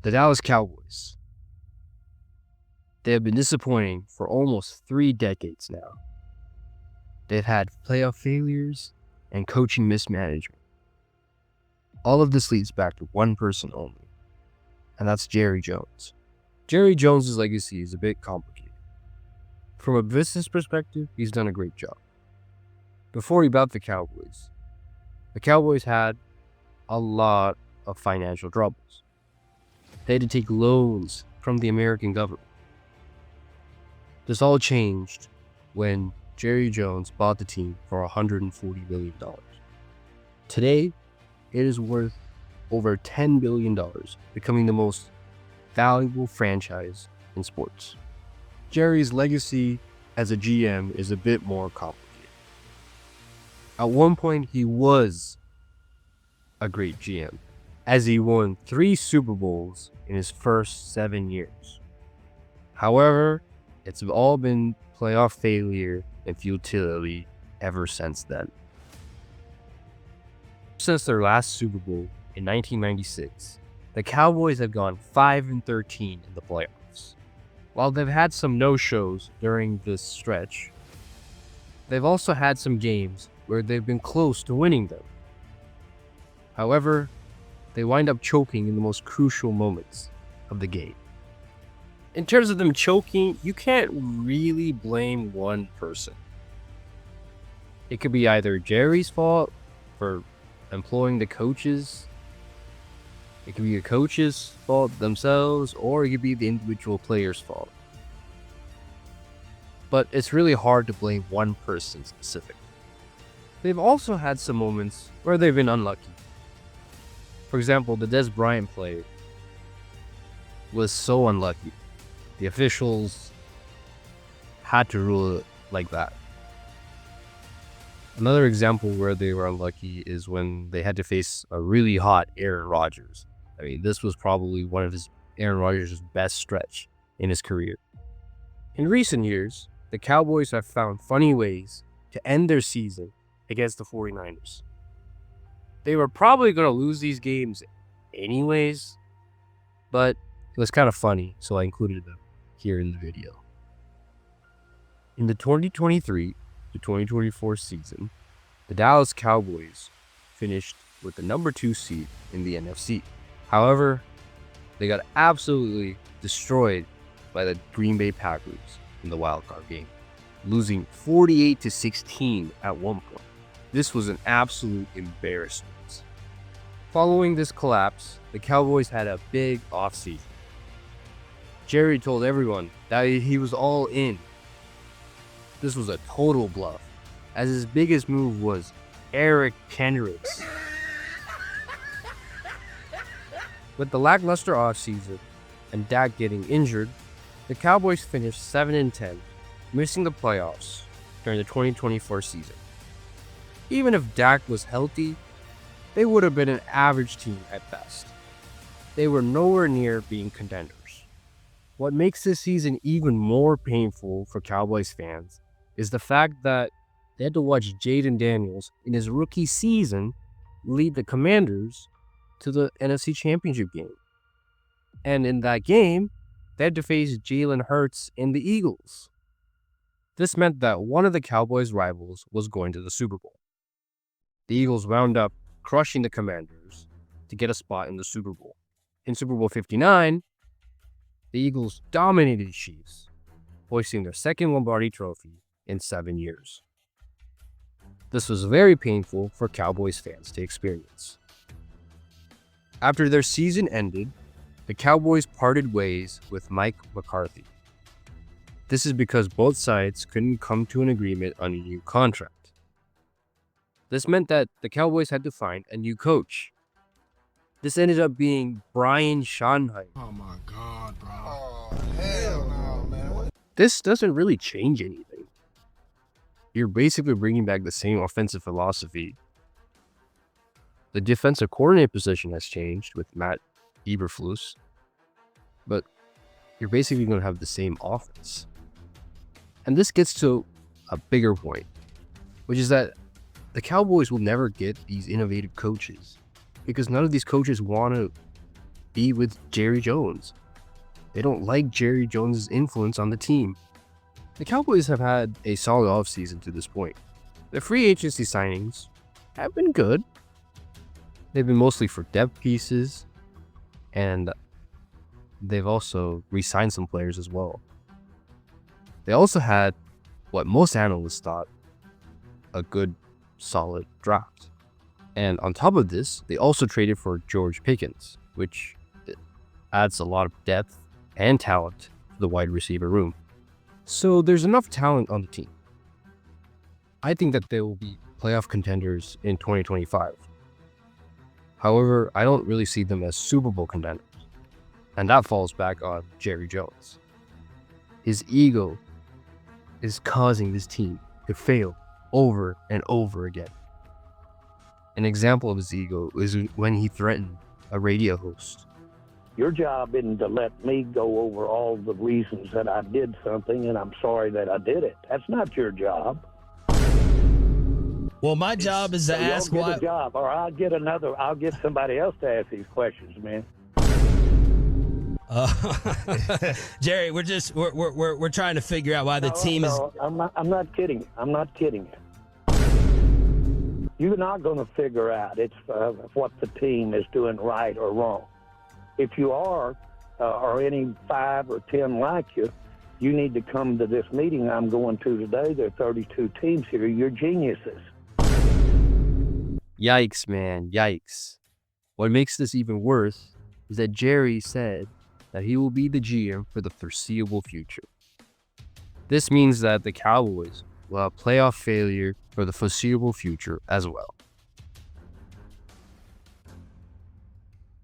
The Dallas Cowboys. They have been disappointing for almost 3 decades now. They've had playoff failures and coaching mismanagement. All of this leads back to one person only, and that's Jerry Jones. Jerry Jones' legacy is a bit complicated. From a business perspective, he's done a great job. Before he bought the Cowboys had a lot of financial troubles. They had to take loans from the American government. This all changed when Jerry Jones bought the team for $140 million. Today, it is worth over $10 billion, becoming the most valuable franchise in sports. Jerry's legacy as a GM is a bit more complicated. At one point, he was a great GM, as he won 3 Super Bowls in his first 7 years. However, it's all been playoff failure and futility ever since then. Since their last Super Bowl in 1996, the Cowboys have gone 5-13 in the playoffs. While they've had some no-shows during this stretch, they've also had some games where they've been close to winning them. However, they wind up choking in the most crucial moments of the game. In terms of them choking, you can't really blame one person. It could be either Jerry's fault for employing the coaches, it could be the coaches' fault themselves, or it could be the individual player's fault. But it's really hard to blame one person specifically. They've also had some moments where they've been unlucky. For example, the Dez Bryant play was so unlucky. The officials had to rule it like that. Another example where they were unlucky is when they had to face a really hot Aaron Rodgers. I mean, this was probably one of Aaron Rodgers' best stretch in his career. In recent years, the Cowboys have found funny ways to end their season against the 49ers. They were probably going to lose these games anyways, but it was kind of funny, so I included them here in the video. In the 2023 to 2024 season, the Dallas Cowboys finished with the number 2 seed in the NFC. However, they got absolutely destroyed by the Green Bay Packers in the wildcard game, losing 48-16 at one point. This was an absolute embarrassment. Following this collapse, the Cowboys had a big offseason. Jerry told everyone that he was all in. This was a total bluff, as his biggest move was Eric Kendricks. With the lackluster offseason and Dak getting injured, the Cowboys finished 7-10, missing the playoffs during the 2024 season. Even if Dak was healthy, they would have been an average team at best. They were nowhere near being contenders. What makes this season even more painful for Cowboys fans is the fact that they had to watch Jaden Daniels in his rookie season lead the Commanders to the NFC Championship game. And in that game, they had to face Jalen Hurts and the Eagles. This meant that one of the Cowboys' rivals was going to the Super Bowl. The Eagles wound up crushing the Commanders to get a spot in the Super Bowl. In Super Bowl 59, the Eagles dominated the Chiefs, hoisting their second Lombardi trophy in 7 years. This was very painful for Cowboys fans to experience. After their season ended, the Cowboys parted ways with Mike McCarthy. This is because both sides couldn't come to an agreement on a new contract. This meant that the Cowboys had to find a new coach. This ended up being Brian Schottenheimer. Oh my God, bro. Oh, hell no, man. This doesn't really change anything. You're basically bringing back the same offensive philosophy. The defensive coordinator position has changed with Matt Eberflus, but you're basically going to have the same offense. And this gets to a bigger point, which is that the Cowboys will never get these innovative coaches because none of these coaches want to be with Jerry Jones. They don't like Jerry Jones' influence on the team. The Cowboys have had a solid offseason to this point. The free agency signings have been good. They've been mostly for depth pieces, and they've also re-signed some players as well. They also had what most analysts thought a good, solid draft. And on top of this, they also traded for George Pickens, which adds a lot of depth and talent to the wide receiver room. So there's enough talent on the team. I think that they will be playoff contenders in 2025. However, I don't really see them as Super Bowl contenders. And that falls back on Jerry Jones. His ego is causing this team to fail over and over again. An example of his ego is when he threatened a radio host. Your job isn't to let me go over all the reasons that I did something and I'm sorry that I did it. That's not your job. Well, my job is to ask You'll get why. a job, or I'll get somebody else to ask these questions, man. Jerry, we're trying to figure out why the team is. I'm not kidding. I'm not kidding you. You're not going to figure out what the team is doing right or wrong. If you are, or any 5 or 10 like you, you need to come to this meeting I'm going to today. There are 32 teams here. You're geniuses. Yikes, man, yikes. What makes this even worse is that Jerry said that he will be the GM for the foreseeable future. This means that the Cowboys will have playoff failure for the foreseeable future as well.